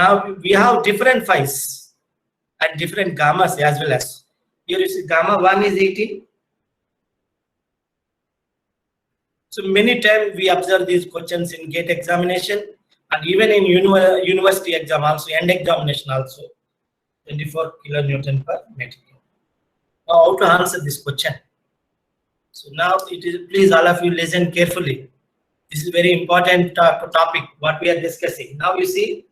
Now we have different phi's and different gammas as well as. Here you see gamma 1 is 18. So many times we observe these questions in GATE examination and even in university exam also, end examination also. 24 kilonewton per meter. Now how to answer this question? So now it is, please all of you listen carefully. This is very important topic what we are discussing. Now you see,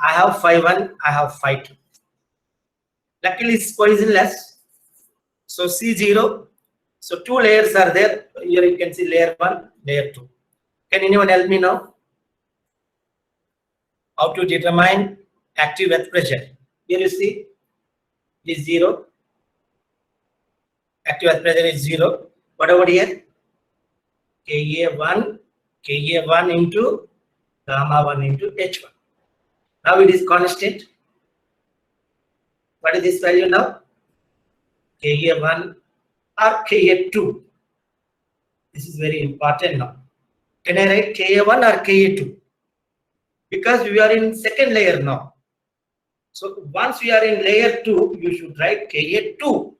I have phi 1, I have phi 2. Luckily it's coincidentless. So C0. So two layers are there. Here you can see layer 1, layer 2. Can anyone help me now? How to determine active earth pressure? Here you see is 0. Active earth pressure is 0. What about here? Ka1 into gamma 1 into H1. Now it is constant. What is this value now? Ka1 or Ka2. This is very important now. Can I write Ka1 or Ka2? Because we are in second layer now. So once we are in layer 2, you should write Ka2.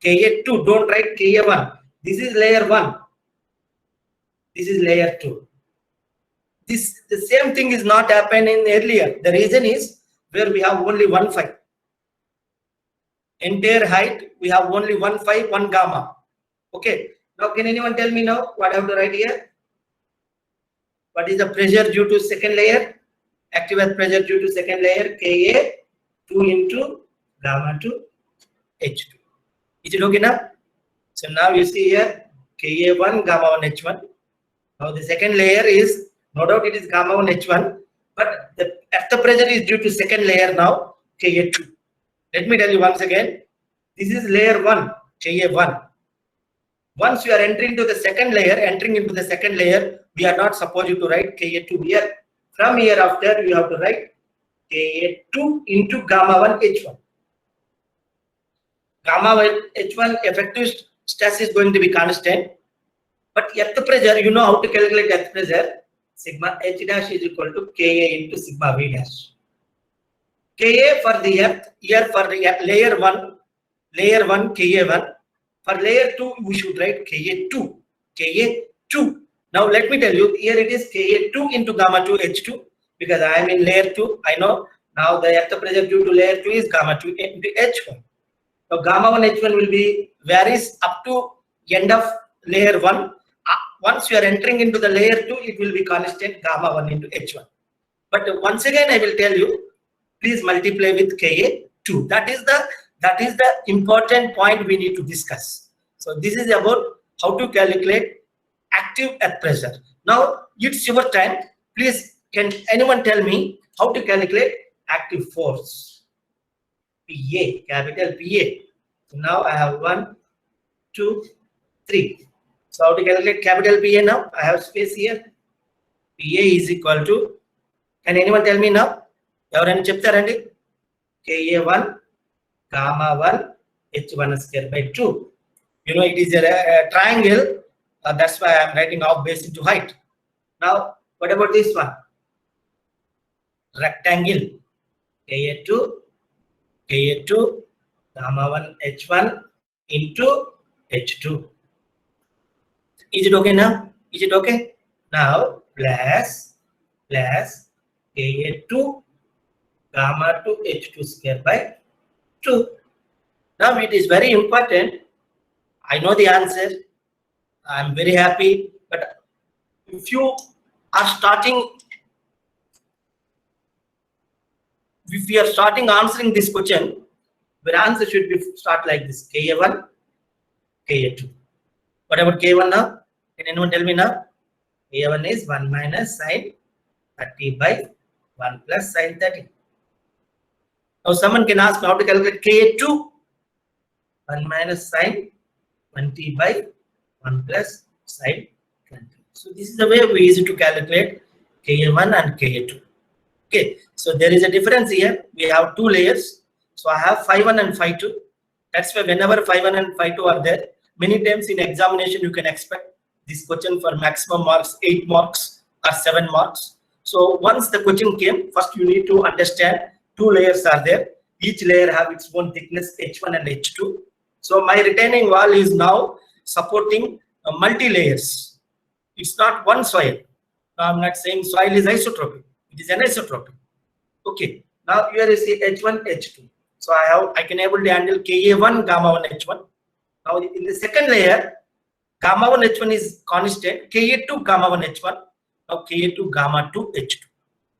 Ka2, don't write Ka1. This is layer 1. This is layer 2. The same thing is not happening earlier. The reason is where we have only one phi. Entire height, we have only one phi, one gamma. Okay. Now can anyone tell me now what I have to write here? What is the pressure due to second layer? Active earth pressure due to second layer, Ka2 into gamma 2 H2. Is it okay now? So now you see here Ka1 gamma 1 H1. Now the second layer is, no doubt it is gamma 1 H1, but the earth pressure is due to second layer now, Ka2. Let me tell you once again, this is layer 1, Ka1. Once you are entering into the second layer, we are not supposed to write Ka2 here. From here after, you have to write Ka2 into gamma 1 H1. Gamma 1 H1 effective stress is going to be constant. But earth pressure, you know how to calculate earth pressure. Sigma H dash is equal to Ka into sigma V dash. Ka for the earth, here for the layer 1, Ka1. For layer 2, we should write Ka2. Ka2. Now let me tell you, here it is Ka2 into gamma 2 H2 because I am in layer 2. I know now the earth pressure due to layer 2 is gamma 2 into H1. So gamma 1 H1 will be varies up to end of layer 1. Once you are entering into the layer 2, it will be constant gamma 1 into H1. But once again, I will tell you, please multiply with Ka2. That is the important point we need to discuss. So this is about how to calculate active earth pressure. Now it's your time. Please, can anyone tell me how to calculate active force? PA, capital PA. So now I have 1, 2, 3. So how to calculate capital PA now? I have space here. PA is equal to, can anyone tell me now? Everyone cheptarandi? Ka1 gamma 1 H1 square by 2. You know it is a triangle. That's why I am writing off base into height. Now what about this one? Rectangle. Ka2 gamma 1 H1 into H2. Is it okay now? Is it okay? Now plus Ka2 gamma 2 H2 square by 2. Now it is very important. I know the answer. I am very happy. But if you are starting, if we are starting answering this question, the answer should be start like this: Ka1, Ka2. What about K1 now? Can anyone tell me now? K1 is 1 minus sine 30 by 1 plus sine 30. Now someone can ask me how to calculate K2. 1 minus sine 20 by 1 plus sine 20. So this is the way we use to calculate K1 and K2. Okay, so there is a difference here. We have two layers. So I have phi 1 and phi 2. That's why whenever phi 1 and phi 2 are there, many times in examination you can expect this question for maximum marks 8 marks or 7 marks. So once the question came, first you need to understand two layers are there. Each layer have its own thickness H1 and H2. So my retaining wall is now supporting multi-layers. It's not one soil. I'm not saying soil is isotropic. It is anisotropic. Okay. Now here is the H1, H2. So I can able to handle Ka1, gamma 1, H1. Now in the second layer, gamma 1, H1 is constant. Ka2, gamma 1, H1. Now Ka2, gamma 2, H2.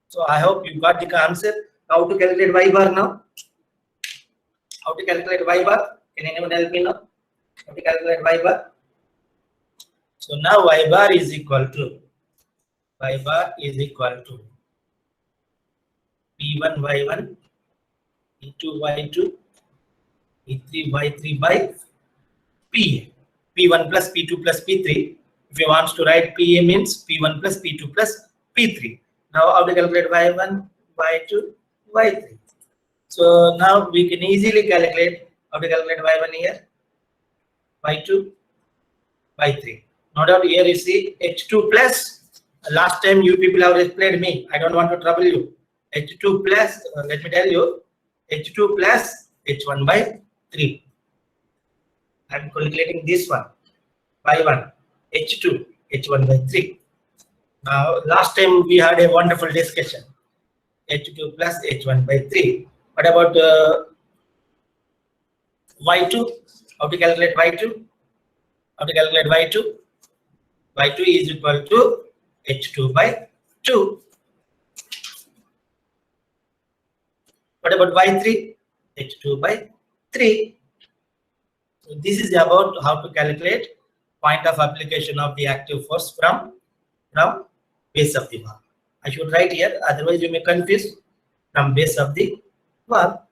So I hope you got the answer. How to calculate Y bar now? How to calculate Y bar? Can anyone help me now? How to calculate Y bar? So now Y bar is equal to P1 Y1, P2 Y2, P3 Y3 by PA. P1 plus P2 plus P3. If you want to write PA means P1 plus P2 plus P3. Now how to calculate Y1, Y2, Y3. So now we can easily calculate how to calculate Y1 here, Y2, Y3. No doubt here you see H2 plus. Last time you people have explained me. I don't want to trouble you. H2 plus, let me tell you, H2 plus H1 by 3. I'm calculating this one, Y1, H2, H1 by 3. Now, last time we had a wonderful discussion, H2 plus H1 by 3. What about Y2? How to calculate Y2? How to calculate Y2? Y2 is equal to H2 by 2. What about Y3? H2 by 3. So this is about how to calculate point of application of the active force from base of the wall. I should write here, otherwise you may confuse from base of the wall.